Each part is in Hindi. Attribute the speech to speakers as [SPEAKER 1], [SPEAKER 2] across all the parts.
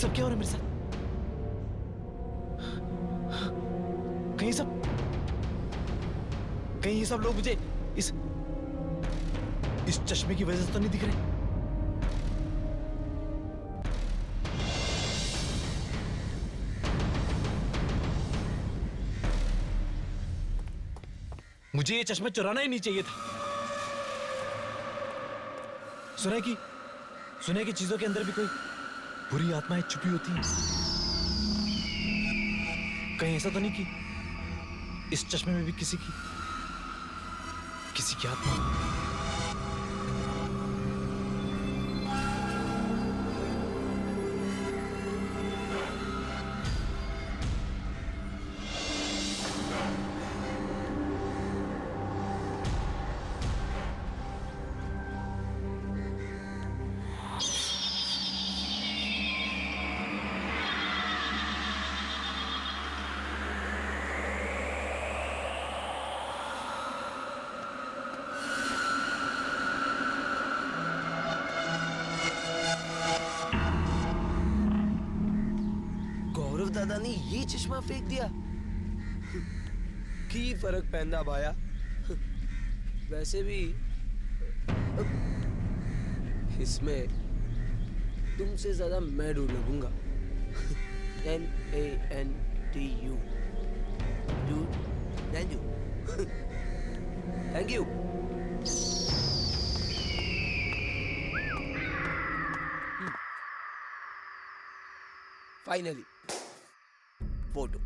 [SPEAKER 1] सब क्या हो रहा है मेरे साथ? कहीं ये सब लोग मुझे इस चश्मे की वजह से तो नहीं दिख रहे? मुझे ये चश्मा चुराना ही नहीं चाहिए था। सुना है कि चीजों के अंदर भी कोई बुरी आत्माएं छुपी होती हैं। कहीं ऐसा तो नहीं कि इस चश्मे में भी किसी की आत्मा?
[SPEAKER 2] दादा ने ये चश्मा फेंक दिया। की फर्क पैंदा भाया। वैसे भी इसमें तुमसे ज्यादा मैं ढूंढ लगूंगा। NANTU thank you. Finally photo.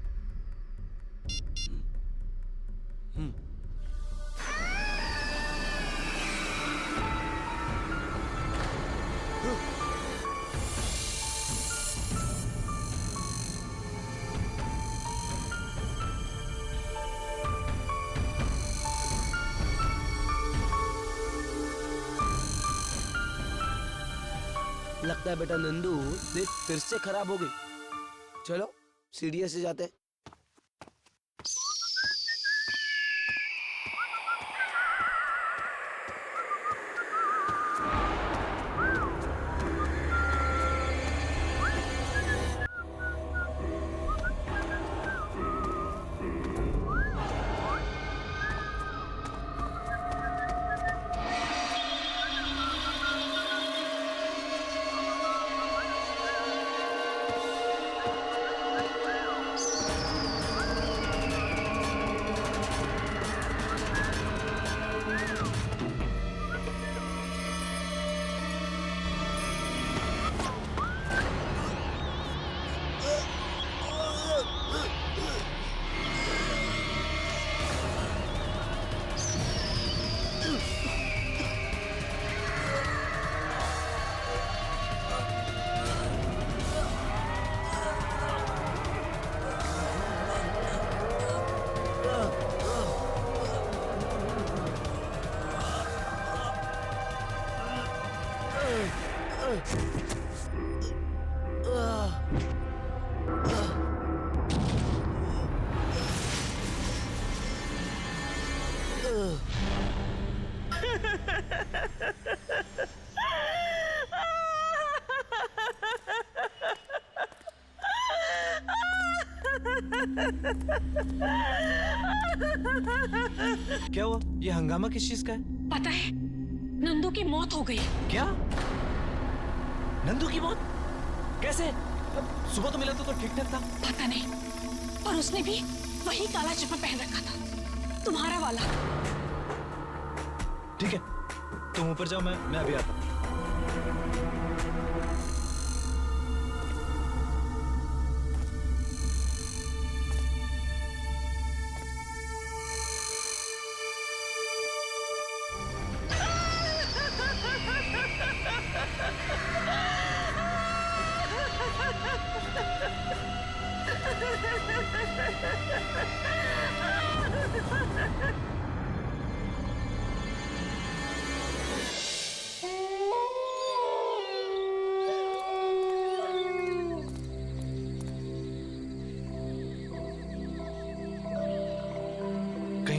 [SPEAKER 2] लगता है बेटा नंदू लिफ्ट फिर से खराब हो गई। चलो सीढ़ियों से जाते हैं।
[SPEAKER 1] क्या हुआ? ये हंगामा किस चीज का है?
[SPEAKER 3] पता है, नंदू की मौत हो गई।
[SPEAKER 1] क्या? नंदू की मौत? कैसे? सुबह तो मिला तो ठीक ठाक था।
[SPEAKER 3] पता नहीं, पर उसने भी वही काला चप्पल पहन रखा था, तुम्हारा वाला।
[SPEAKER 1] ठीक है, तुम ऊपर जाओ, मैं अभी आता हूँ।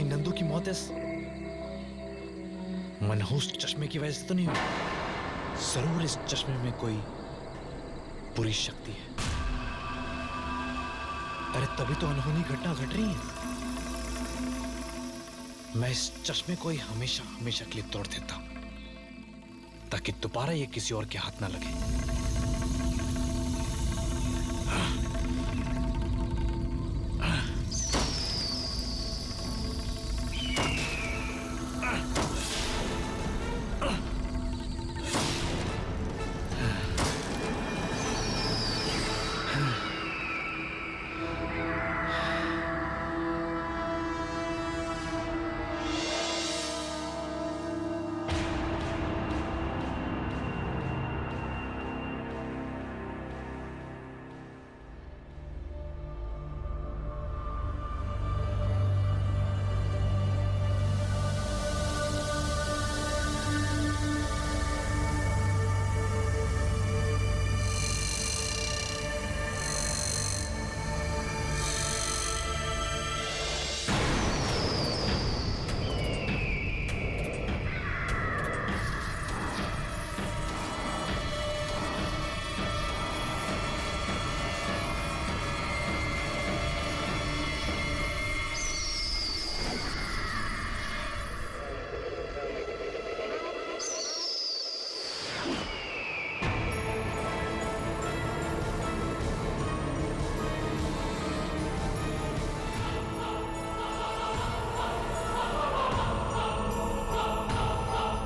[SPEAKER 1] नंदू की मौत इस मनहूस चश्मे की वजह से तो नहीं हुई? जरूर इस चश्मे में कोई बुरी शक्ति है। अरे तभी तो अनहोनी घटना घट रही है। मैं इस चश्मे को ही हमेशा हमेशा के लिए तोड़ देता हूं, ताकि दोबारा ये किसी और के हाथ ना लगे।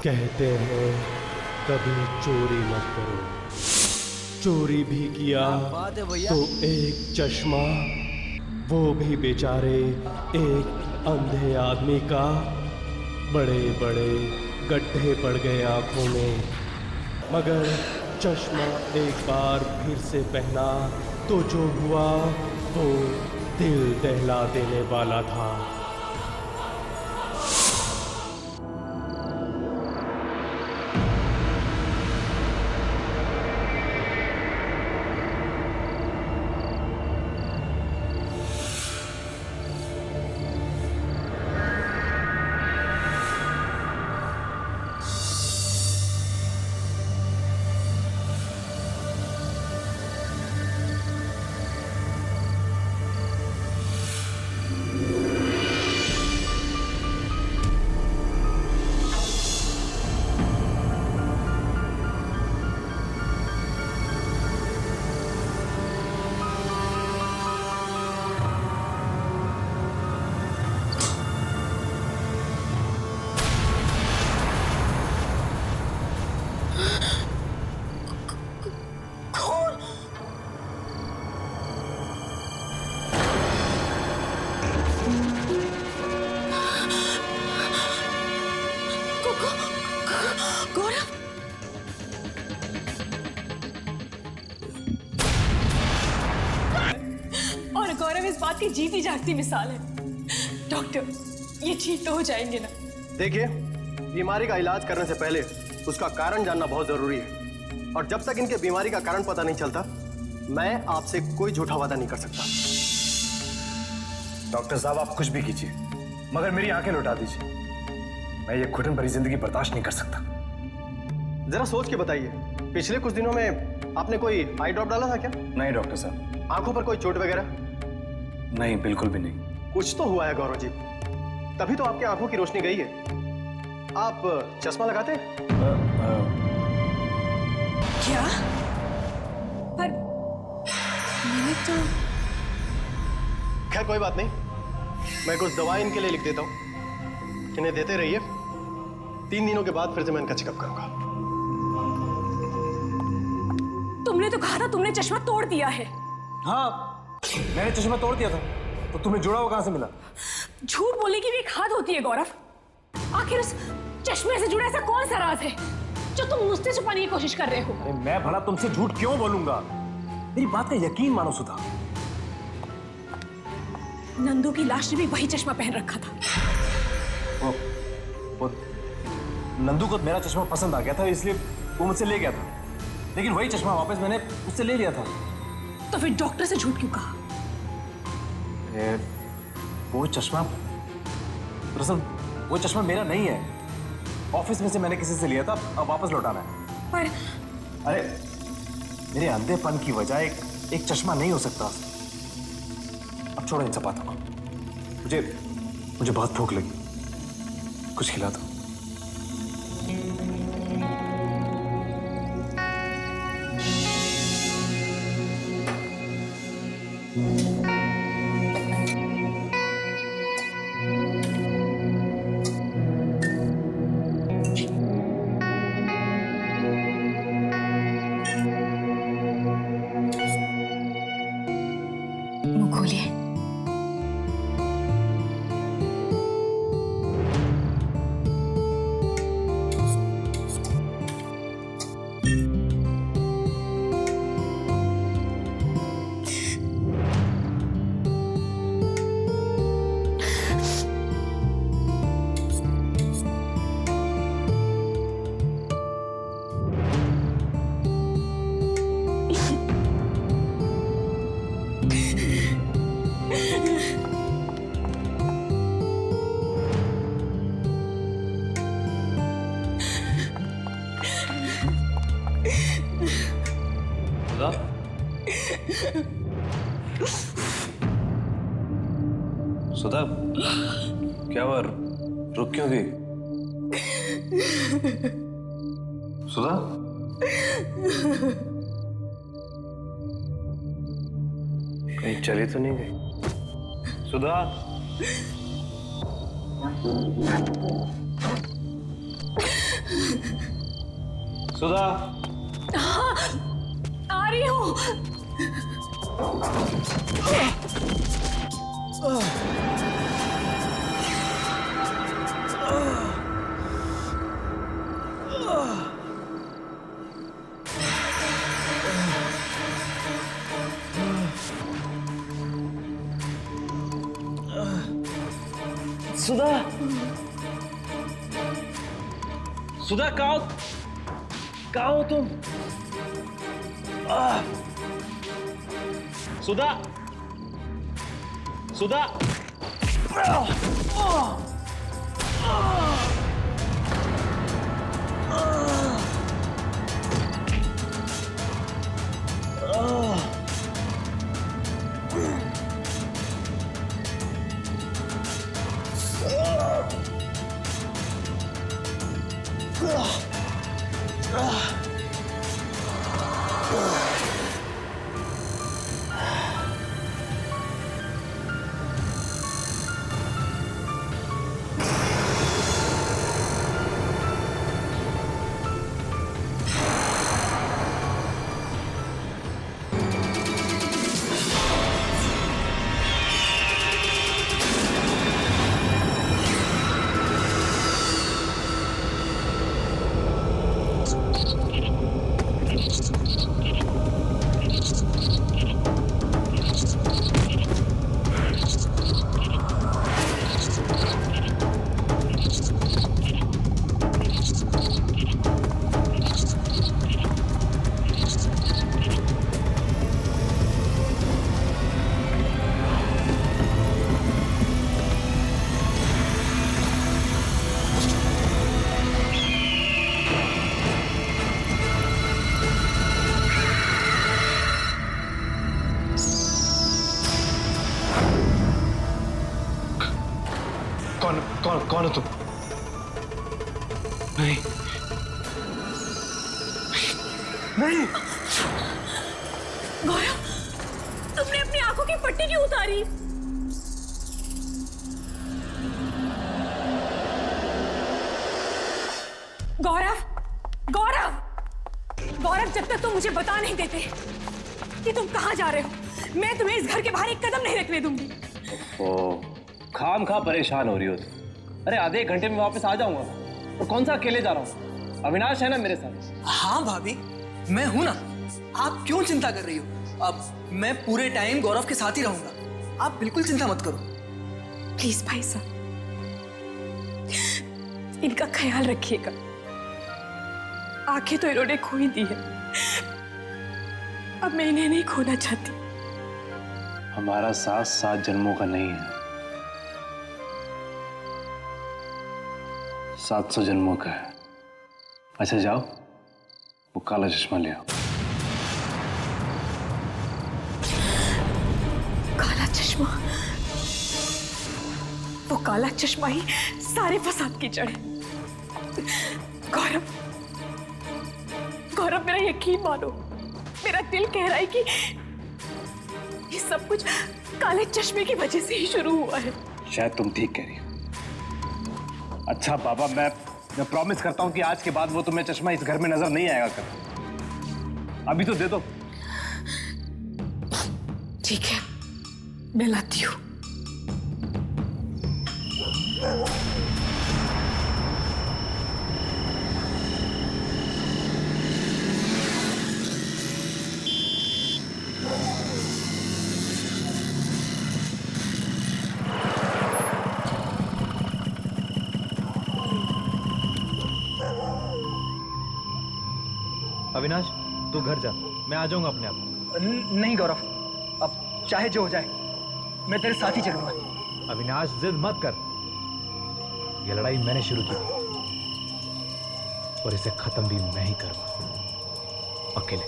[SPEAKER 4] कहते हैं कभी चोरी मत करो, चोरी भी किया
[SPEAKER 2] बात है भैया।
[SPEAKER 4] तो एक चश्मा, वो भी बेचारे एक अंधे आदमी का। बड़े बड़े गड्ढे पड़ गए आंखों में, मगर चश्मा एक बार फिर से पहना तो जो हुआ वो दिल दहला देने वाला था।
[SPEAKER 3] गौरव, और गौरव इस बात की जीती जागती मिसाल है। डॉक्टर, ये ठीक तो हो जाएंगे ना?
[SPEAKER 5] देखिए, बीमारी का इलाज करने से पहले उसका कारण जानना बहुत जरूरी है, और जब तक इनके बीमारी का कारण पता नहीं चलता, मैं आपसे कोई झूठा वादा नहीं कर सकता।
[SPEAKER 6] डॉक्टर साहब, आप कुछ भी कीजिए, मगर मेरी आंखें लौटा दीजिए। मैं ये घुटन भरी जिंदगी बर्दाश्त नहीं कर सकता।
[SPEAKER 5] जरा सोच के बताइए, पिछले कुछ दिनों में आपने कोई आई ड्रॉप डाला था क्या?
[SPEAKER 6] नहीं डॉक्टर साहब।
[SPEAKER 5] आंखों पर कोई चोट वगैरह?
[SPEAKER 6] नहीं, बिल्कुल भी नहीं।
[SPEAKER 5] कुछ तो हुआ है गौरव जी, तभी तो आपकी आंखों की रोशनी गई है। आप चश्मा लगाते हैं?
[SPEAKER 3] क्या? पर मैंने तो...
[SPEAKER 5] खैर कोई बात नहीं, मैं कुछ दवाई इनके लिए लिख देता हूँ, इन्हें देते रहिए। 3 दिनों के बाद फिर से मैं इनका चेकअप करूंगा।
[SPEAKER 3] तुमने तो कहा था तुमने चश्मा तोड़ दिया है।
[SPEAKER 6] हाँ, मैंने चश्मा तोड़ दिया था, तो तुम्हें जुड़ा हुआ कहां से मिला?
[SPEAKER 3] झूठ बोलने की भी एक हद होती है गौरव। आखिर उस चश्मे से जुड़ा ऐसा कौन सा राज है जो तुम मुझसे छुपाने की कोशिश कर रहे हो?
[SPEAKER 6] अरे मैं भला तुमसे झूठ क्यों बोलूंगा? मेरी बात का यकीन मानो सुधा।
[SPEAKER 3] नंदू की लाश ने भी वही चश्मा पहन रखा था।
[SPEAKER 6] वो नंदू को मेरा चश्मा पसंद आ गया था, इसलिए वो मुझसे ले गया था, लेकिन वही चश्मा वापस मैंने उससे ले लिया था।
[SPEAKER 3] तो फिर डॉक्टर से झूठ क्यों कहा?
[SPEAKER 6] वो चश्मा, दरअसल वो चश्मा मेरा नहीं है। ऑफिस में से मैंने किसी से लिया था, अब वापस लौटाना है।
[SPEAKER 3] पर
[SPEAKER 6] अरे मेरे अंधेपन की वजह एक चश्मा नहीं हो सकता। अब छोड़ो इन सब बातों को। मुझे बहुत भूख लगी, कुछ खिला दो।
[SPEAKER 3] मुंह खोलिए।
[SPEAKER 6] सुधा, क्या हुआ? रुक क्यों गई? सुधा, कहीं चली तो नहीं गई? सुधा, सुधा,
[SPEAKER 3] आ रही हूँ।
[SPEAKER 6] सुधा, सुधा कहाँ हो तुम? सुधा, सुधा, कौन हो तुम? नहीं, नहीं।
[SPEAKER 3] गौरव, तुमने अपनी आंखों की पट्टी क्यों उतारी? गौरव, गौरव, गौरव, जब तक तुम मुझे बता नहीं देते कि तुम कहां जा रहे हो, मैं तुम्हें इस घर के बाहर एक कदम नहीं रखने दूंगी।
[SPEAKER 6] खाम खा परेशान हो रही हो तुम। अरे आधे एक घंटे में वापस आ जाऊंगा। और कौन सा अकेले जा रहा हूँ? अविनाश है ना मेरे साथ।
[SPEAKER 7] हाँ भाभी, मैं हूं ना। आप क्यों चिंता कर रही हो? अब मैं पूरे टाइम गौरव के साथ ही रहूंगा। आप बिल्कुल चिंता मत करो।
[SPEAKER 3] प्लीज भाई साहब, इनका ख्याल रखिएगा। आंखें तो इन्होंने खो ही दी है, अब मैं इन्हें नहीं खोना चाहती।
[SPEAKER 6] हमारा साथ 7 जन्मों का नहीं है, 700 जन्मों का है। अच्छा जाओ, वो काला चश्मा ले आओ।
[SPEAKER 3] चश्मा, वो काला चश्मा ही सारे फसाद की जड़ है। गौरव, गौरव, मेरा यकीन मानो, मेरा दिल कह रहा है कि ये सब कुछ काले चश्मे की वजह से ही शुरू हुआ है।
[SPEAKER 6] शायद तुम ठीक कह रही हो। अच्छा बाबा, मैं प्रॉमिस करता हूं कि आज के बाद वो तुम्हें चश्मा इस घर में नजर नहीं आएगा कर। अभी तो दे दो।
[SPEAKER 3] ठीक है, मैं लाती हूँ।
[SPEAKER 8] अविनाश, तू घर जा, मैं आ जाऊंगा अपने आप।
[SPEAKER 7] नहीं गौरव, अब चाहे जो हो जाए मैं तेरे साथ ही चलूंगा।
[SPEAKER 8] अविनाश, जिद मत कर। ये लड़ाई मैंने शुरू की और इसे खत्म भी मैं ही करूंगा, अकेले।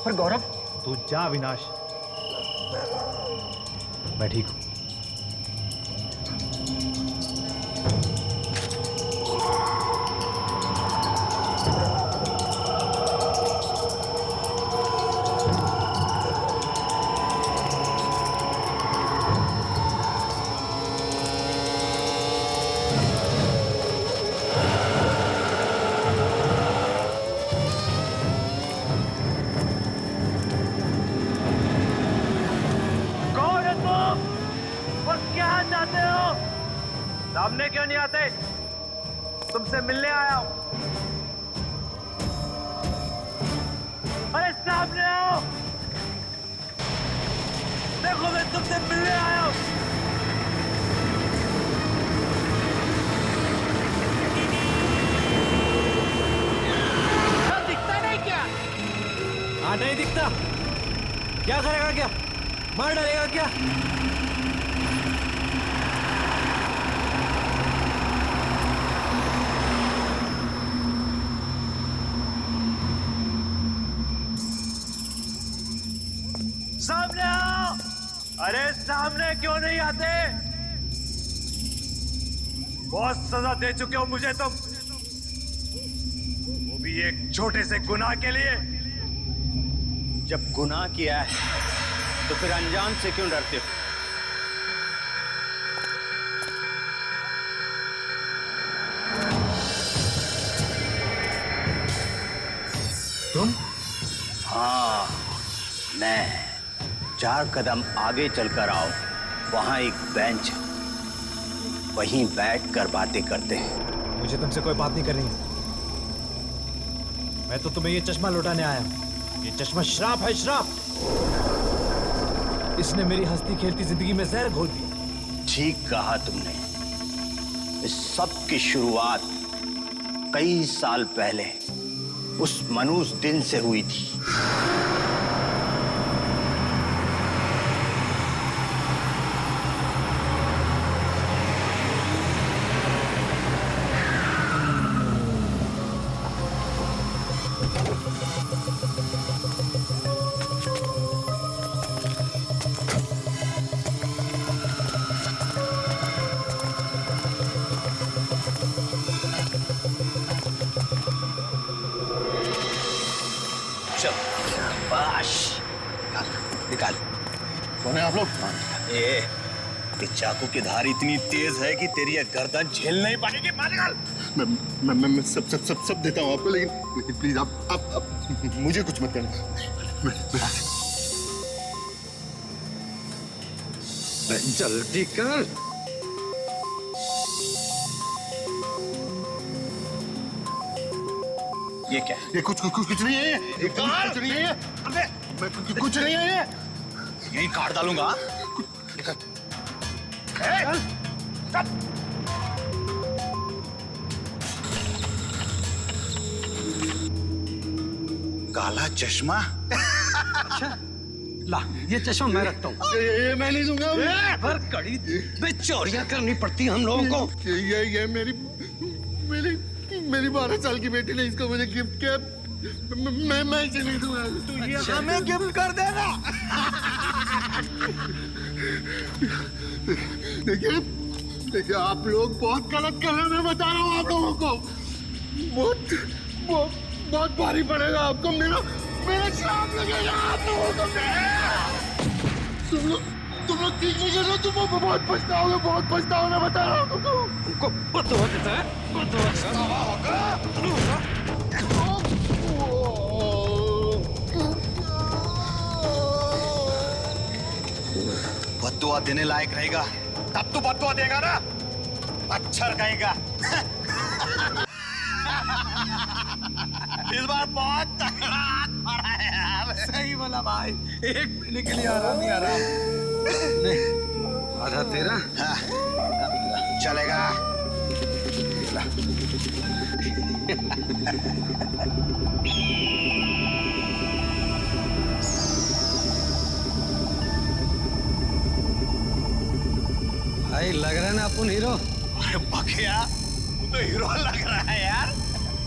[SPEAKER 7] पर गौरव,
[SPEAKER 8] तू जा अविनाश, मैं ठीक हूं।
[SPEAKER 6] सामने क्यों नहीं आते? तुमसे मिलने आया हूं। अरे सामने आओ, देखो मैं तुमसे मिलने आया हूं।
[SPEAKER 7] दिखता नहीं क्या?
[SPEAKER 8] हाँ, नहीं दिखता। क्या करेगा? क्या मार डालेगा क्या?
[SPEAKER 6] सामने आओ। अरे सामने क्यों नहीं आते? बहुत सजा दे चुके हो मुझे तुम, वो भी एक छोटे से गुनाह के लिए।
[SPEAKER 9] जब गुनाह किया है तो फिर अंजाम से क्यों डरते हो?
[SPEAKER 8] तुम?
[SPEAKER 9] हाँ, मैं। 4 कदम आगे चलकर आओ, वहां एक बेंच है, वहीं बैठकर बातें करते हैं।
[SPEAKER 8] मुझे तुमसे कोई बात नहीं करनी। मैं तो तुम्हें ये चश्मा लौटाने आया हूं। ये चश्मा श्राप है, श्राप। इसने मेरी हंसती खेलती जिंदगी में जहर घोल दिया।
[SPEAKER 9] ठीक कहा तुमने। इस सब की शुरुआत कई साल पहले उस मनुष्य दिन से हुई थी। निकाल।
[SPEAKER 6] कौन है आप लोग?
[SPEAKER 9] ये चाकू की धार इतनी तेज है कि तेरी गर्दन झेल नहीं पाएगी। मार निकाल।
[SPEAKER 5] मैं सब देता हूँ आपको, लेकिन प्लीज आप मुझे कुछ मत करना।
[SPEAKER 9] जल्दी कर। ये क्या?
[SPEAKER 5] ये कुछ नहीं है। ये कुछ नहीं है। अबे कुछ नहीं है।
[SPEAKER 9] यही काट डालूंगा। काला चश्मा।
[SPEAKER 7] अच्छा, ला ये चश्मा मैं रखता हूँ।
[SPEAKER 5] ये मैं नहीं दूंगा।
[SPEAKER 9] पर कड़ी बेचौरियां करनी पड़ती हम लोगों को।
[SPEAKER 5] ये मेरी 12 साल की बेटी ने इसको मुझे गिफ्ट किया। मैं इसे नहीं दूंगा।
[SPEAKER 9] तो ये हमें गिफ्ट कर देना।
[SPEAKER 10] देखिए देखिए, आप लोग बहुत गलत कर रहे हैं, मैं बता रहा हूँ आप लोगों को। बहुत भारी पड़ेगा आपको, मेरा श्राप लगेगा आप लोगों को। तुम लोग ठीक नहीं कर रहे, तुम बहुत पछताओगे, मैं बता रहा हूँ तुमको।
[SPEAKER 8] बदुआ देता है, बदुआ
[SPEAKER 9] बदुआ देने लायक रहेगा तब तो बदुआ देगा ना, मच्छर कहेगा। इस बार बहुत तगड़ा हाथ मारा है यार।
[SPEAKER 7] सही बोला भाई, एक महीने के लिए आराम ही आराम।
[SPEAKER 8] आधा तेरा,
[SPEAKER 9] हाँ, चलेगा।
[SPEAKER 8] भाई लग रहा है ना अपन हीरो।
[SPEAKER 9] अरे बखिया, तू तो हीरो लग रहा है यार।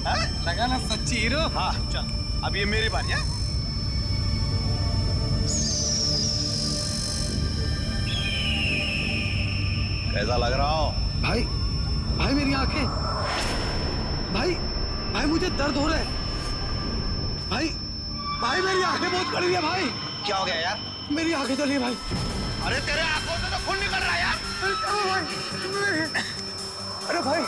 [SPEAKER 9] हाँ?
[SPEAKER 8] लगा ना सच्ची हीरो।
[SPEAKER 9] हाँ चल, अब ये मेरी बारी है। कैसा लग रहा हो?
[SPEAKER 7] भाई भाई मेरी आंखें, भाई भाई मुझे दर्द हो रहा है। भाई भाई मेरी आंखें बहुत कड़ी है भाई।
[SPEAKER 9] क्या हो गया यार?
[SPEAKER 7] मेरी आंखें चली है भाई।
[SPEAKER 9] अरे तेरे आंखों से तो खून निकल रहा है यार।
[SPEAKER 7] अरे भाई,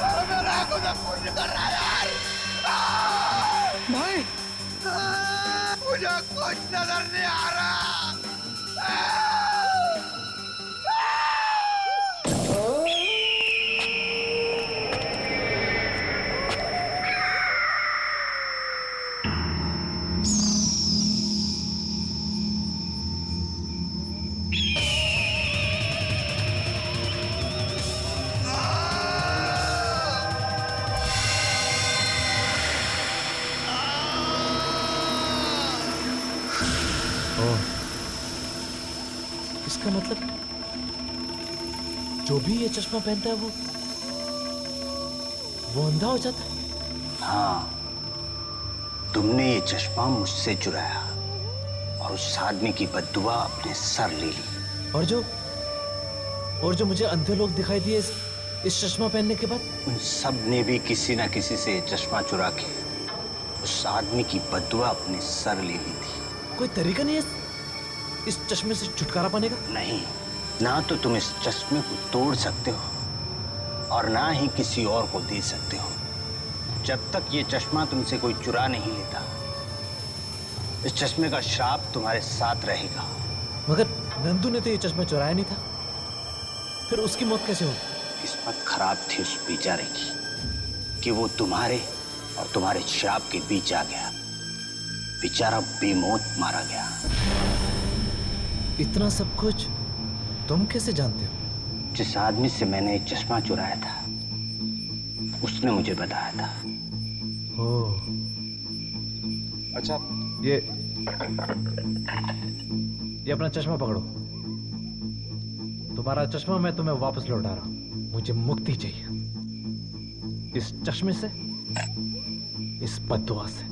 [SPEAKER 9] अरे मेरे आंखों से खून निकल रहा है यार।
[SPEAKER 7] भाई
[SPEAKER 9] मुझे कुछ नजर नहीं आ रहा।
[SPEAKER 1] इसका मतलब जो भी ये चश्मा पहनता है वो अंधा हो जाता है।
[SPEAKER 9] हाँ, तुमने ये चश्मा मुझसे चुराया और उस आदमी की बद्दुआ अपने सर ले ली।
[SPEAKER 1] और जो मुझे अंधे लोग दिखाई दिए इस चश्मा पहनने के बाद,
[SPEAKER 9] उन सब ने भी किसी ना किसी से ये चश्मा चुरा के उस आदमी की बद्दुआ अपने सर ले ली थी।
[SPEAKER 1] कोई तरीका नहीं है इस चश्मे से छुटकारा पाने का?
[SPEAKER 9] नहीं, ना तो तुम इस चश्मे को तोड़ सकते हो और ना ही किसी और को दे सकते हो। जब तक ये चश्मा तुमसे कोई चुरा नहीं लेता, इस चश्मे का श्राप तुम्हारे साथ रहेगा।
[SPEAKER 1] मगर नंदू ने तो ये चश्मा चुराया नहीं था, फिर उसकी मौत कैसे हो?
[SPEAKER 9] किस्मत खराब थी उस बेचारे की कि वो तुम्हारे और तुम्हारे श्राप के बीच आ गया। बेचारा बेमौत मारा गया।
[SPEAKER 1] इतना सब कुछ तुम कैसे जानते हो?
[SPEAKER 9] जिस आदमी से मैंने ये चश्मा चुराया था उसने मुझे बताया था।
[SPEAKER 1] ओह, अच्छा ये अपना चश्मा पकड़ो। तुम्हारा चश्मा मैं तुम्हें वापस लौटा रहा हूं। मुझे मुक्ति चाहिए इस चश्मे से, इस बद्दुआ से।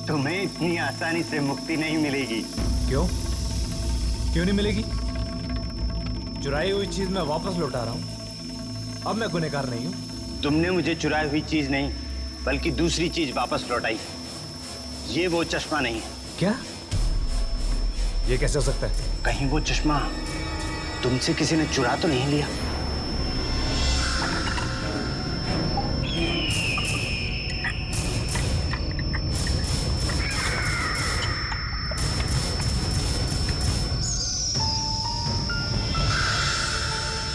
[SPEAKER 9] तुम्हें इतनी आसानी से मुक्ति नहीं मिलेगी।
[SPEAKER 1] क्यों नहीं मिलेगी? चुराई हुई चीज मैं वापस लौटा रहा हूं। अब मैं गुनहगार नहीं हूं।
[SPEAKER 9] तुमने मुझे चुराई हुई चीज नहीं बल्कि दूसरी चीज वापस लौटाई। ये वो चश्मा नहीं है।
[SPEAKER 1] क्या? ये कैसे हो सकता है?
[SPEAKER 9] कहीं वो चश्मा तुमसे किसी ने चुरा तो नहीं लिया?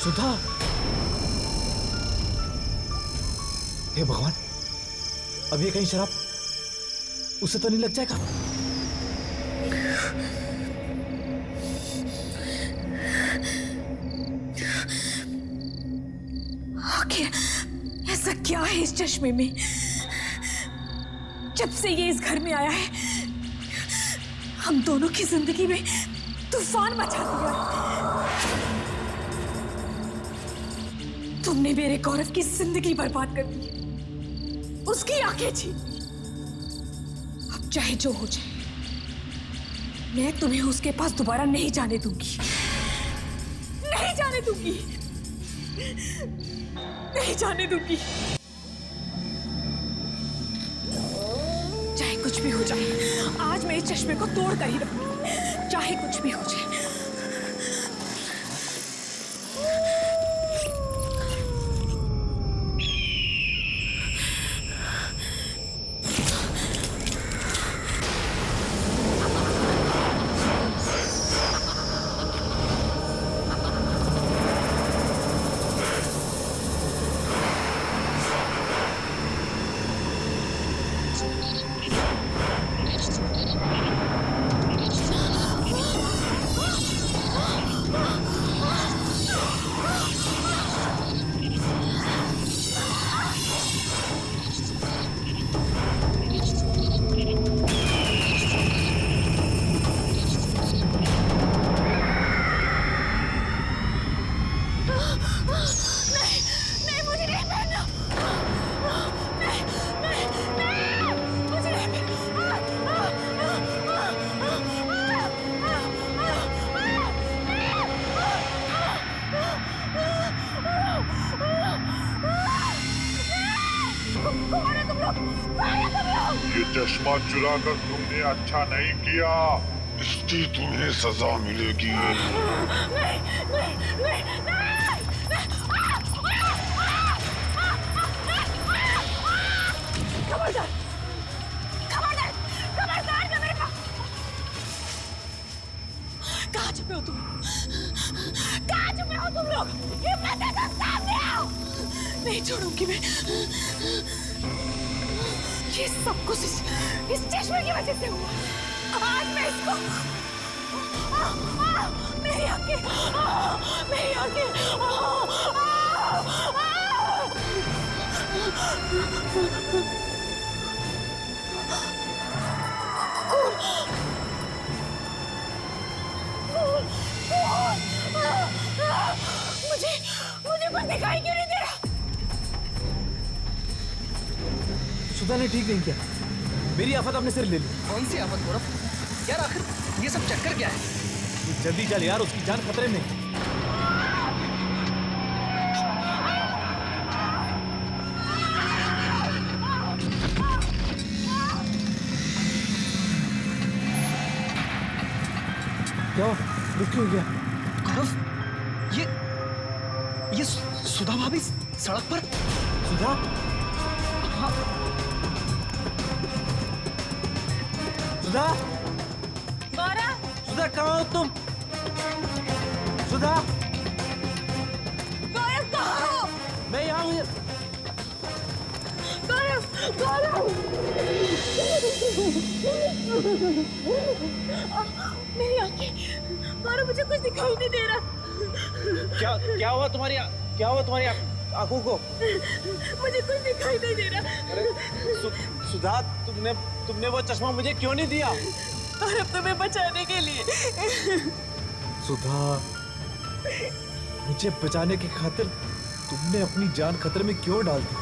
[SPEAKER 1] सुधा, हे भगवान, अब ये कहीं शराब उसे तो नहीं लग जाएगा?
[SPEAKER 3] आखिर ऐसा क्या है इस चश्मे में? जब से ये इस घर में आया है, हम दोनों की जिंदगी में तूफान मचा दिया। तुमने मेरे गौरव की जिंदगी बर्बाद कर दी, उसकी आंखें छीन। अब चाहे जो हो जाए, मैं तुम्हें उसके पास दोबारा नहीं जाने दूंगी, नहीं जाने दूंगी, नहीं जाने दूंगी। चाहे कुछ भी हो जाए, आज मैं इस चश्मे को तोड़ कर ही रहूंगी, चाहे कुछ भी हो जाए।
[SPEAKER 10] ये चश्मा चुरा कर तुमने अच्छा नहीं किया, इसकी तुम्हें सजा मिलेगी।
[SPEAKER 3] खबरदार, खबरदार, खबरदार कर मेरे पास। कहाँ छुपे हो तुम? कहाँ छुपे हो तुम लोग? हिम्मत है तो सामने आओ। नहीं छोड़ूंगी मैं। ये सब कुछ इस चश्मे की वजह से हुआ। आज मैं इसको मेरी आंखें, मेरी आंखें। मुझे कुछ दिखाई क्यों नहीं दे रहा?
[SPEAKER 1] सुधा ने ठीक नहीं किया, मेरी आफत अपने सिर ले ली।
[SPEAKER 7] कौन सी आफत गौरव? यार आखिर ये सब चक्कर क्या है?
[SPEAKER 1] तू जल्दी चल यार, उसकी जान खतरे में। क्या हुआ? दुख क्यों हो गया?
[SPEAKER 7] गौरव, ये सुधा भाभी सड़क पर।
[SPEAKER 1] सुधा?
[SPEAKER 7] हाँ।
[SPEAKER 1] सुधा?
[SPEAKER 3] गौरव,
[SPEAKER 1] सुधा कहाँ हो तुम? सुधा?
[SPEAKER 3] गौरव कहाँ हो?
[SPEAKER 1] मैं यहाँ हूँ।
[SPEAKER 3] गौरव, गौरव। मेरी आंखें, गौरव मुझे कुछ दिखाई नहीं दे रहा।
[SPEAKER 1] क्या हुआ तुम्हारी आंखों को?
[SPEAKER 3] मुझे कुछ दिखाई नहीं दे रहा।
[SPEAKER 1] अरे सुधा, तुमने वो चश्मा मुझे क्यों नहीं दिया?
[SPEAKER 3] और अब तुम्हें बचाने के लिए।
[SPEAKER 1] सुधा, मुझे बचाने की खातिर तुमने अपनी जान खतरे में क्यों डाल दी?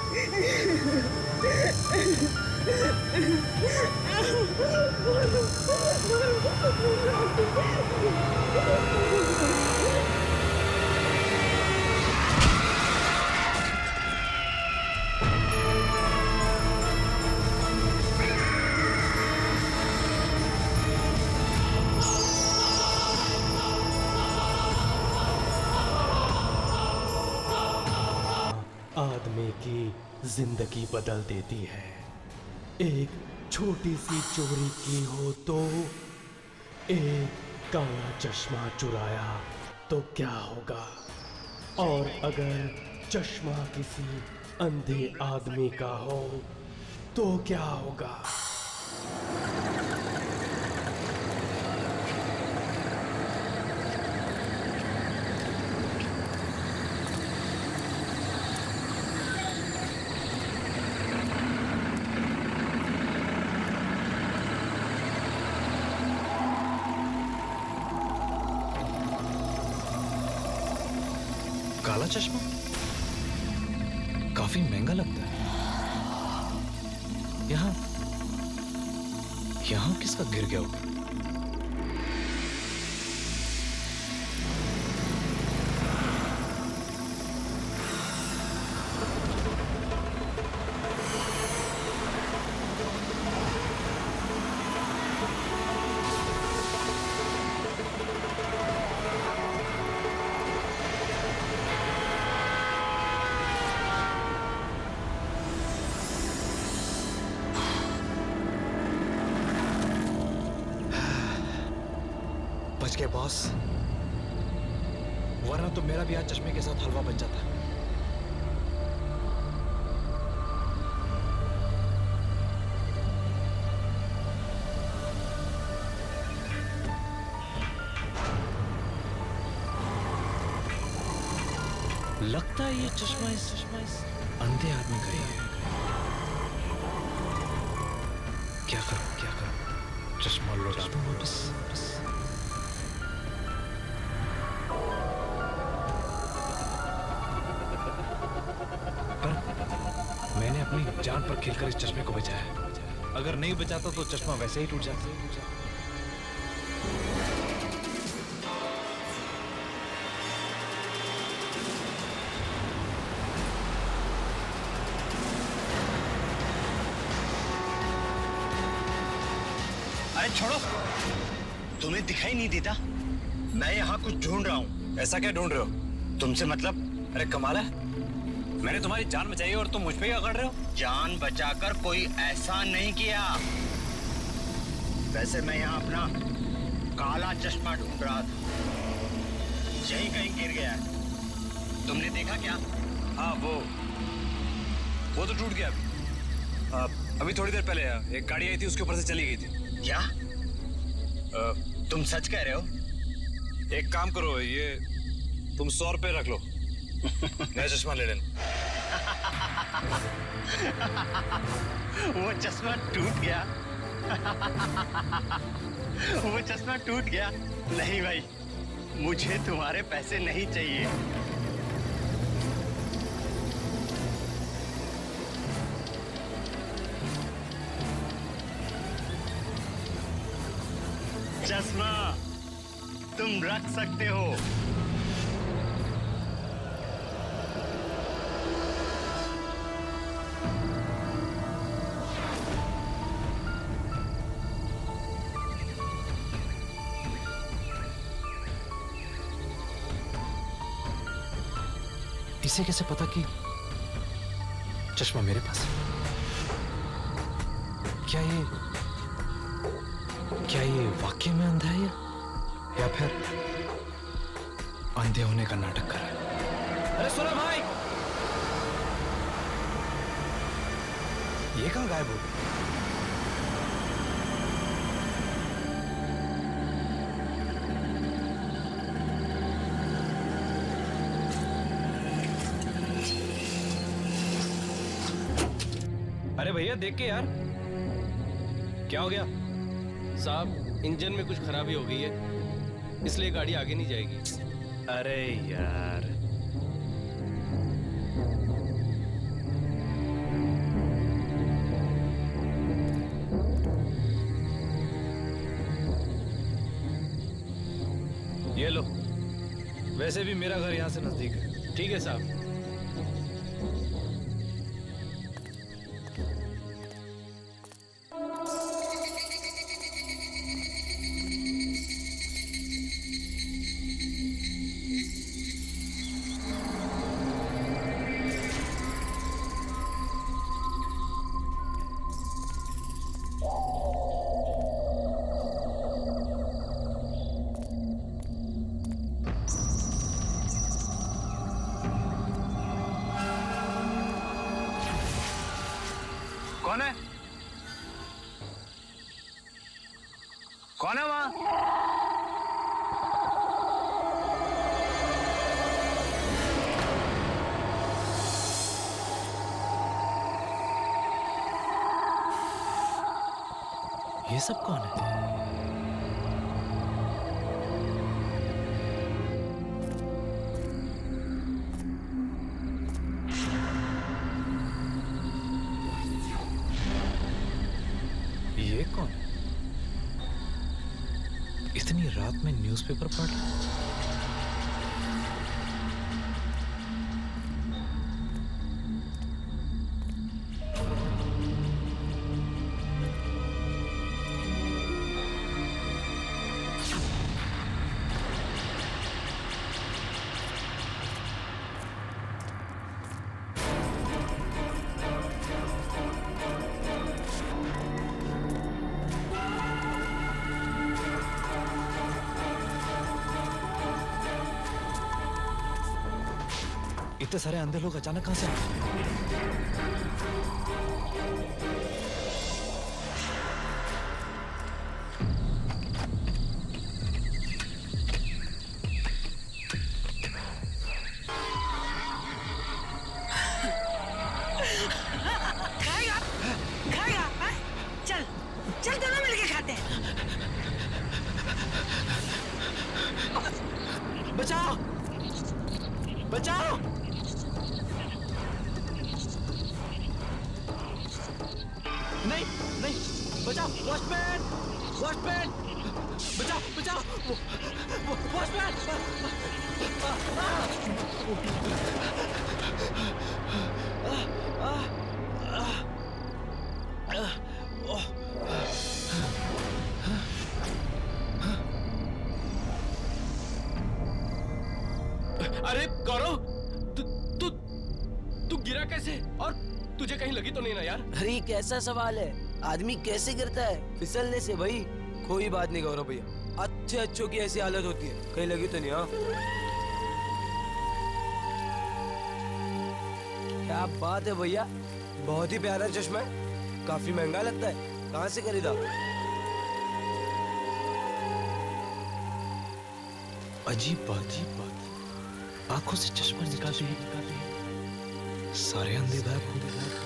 [SPEAKER 4] आदमी की जिंदगी बदल देती है। एक छोटी सी चोरी की हो तो, एक काला चश्मा चुराया तो क्या होगा? और अगर चश्मा किसी अंधे आदमी का हो तो क्या होगा?
[SPEAKER 1] काला चश्मा काफी महंगा लगता है। यहां किसका गिर गया होगा? बच गए बॉस, वरना तो मेरा भी आज चश्मे के साथ हलवा बन जाता। लगता है ये चश्मा इस अंधे आदमी का ही है। क्या करूं चश्मा लौटा दूं वापस। मैंने अपनी जान पर खेलकर इस चश्मे को बचाया। अगर नहीं बचाता तो चश्मा वैसे ही टूट जाता।
[SPEAKER 9] अरे छोड़ो, तुम्हें दिखाई नहीं देता? मैं यहाँ कुछ ढूंढ रहा हूँ।
[SPEAKER 8] ऐसा क्या ढूंढ रहे हो?
[SPEAKER 9] तुमसे मतलब?
[SPEAKER 8] अरे कमाल है, मैंने तुम्हारी जान बचाई और तुम मुझ पे ही अकड़ रहे हो?
[SPEAKER 9] जान बचाकर कोई ऐसा नहीं किया। वैसे मैं यहाँ अपना काला चश्मा ढूंढ रहा था, यही कहीं गिर गया है। तुमने देखा क्या?
[SPEAKER 8] हाँ, वो तो टूट गया अभी थोड़ी देर पहले एक गाड़ी आई थी, उसके ऊपर से चली गई थी।
[SPEAKER 9] क्या? तुम सच कह रहे हो?
[SPEAKER 8] एक काम करो, ये तुम 100 रुपए रख लो, नया चश्मा ले लेना।
[SPEAKER 9] वो चश्मा टूट गया। वो चश्मा टूट गया। नहीं भाई, मुझे तुम्हारे पैसे नहीं चाहिए। चश्मा तुम रख सकते हो।
[SPEAKER 1] इसे कैसे पता कि चश्मा मेरे पास है? क्या ये वाकई में अंधा है या फिर अंधे होने का नाटक कर रहा है? अरे सुनो भाई, ये कहां गायब हो गई? अरे भैया देख के यार, क्या हो गया?
[SPEAKER 4] साहब, इंजन में कुछ खराबी हो गई है, इसलिए गाड़ी आगे नहीं जाएगी।
[SPEAKER 1] अरे यार, ये लो। वैसे भी मेरा घर यहां से नजदीक है।
[SPEAKER 4] ठीक है साहब।
[SPEAKER 9] कौन है? कौन है वहां?
[SPEAKER 1] ये सब कौन है? ये कौन है? इतनी रात में न्यूज़पेपर पढ़ रहा है? इतने सारे अंधे लोग अचानक कहां से आए?
[SPEAKER 11] खाएगा खाएगा हाँ? चल चल दोनों मिलके खाते हैं।
[SPEAKER 2] बचाओ बचाओ नहीं नहीं बचाओ वॉचमैन वॉचमैन बचाओ बचाओ वॉचमैन
[SPEAKER 4] अरे गौरव तू तू तू गिरा कैसे? और तुझे कहीं लगी तो नहीं ना यार?
[SPEAKER 2] अरे ये कैसा सवाल है, आदमी कैसे गिरता है? फिसलने से भाई। कोई बात नहीं गौरव भैया, अच्छे अच्छों की ऐसी हालत होती है, कहीं लगी तो नहीं? हाँ क्या बात है भैया, बहुत ही प्यारा चश्मा है, काफी महंगा लगता है, कहाँ से खरीदा?
[SPEAKER 1] अजीब बात आंखों से चश्मा निकाल रही है, सारे अंधे गायब हो गए।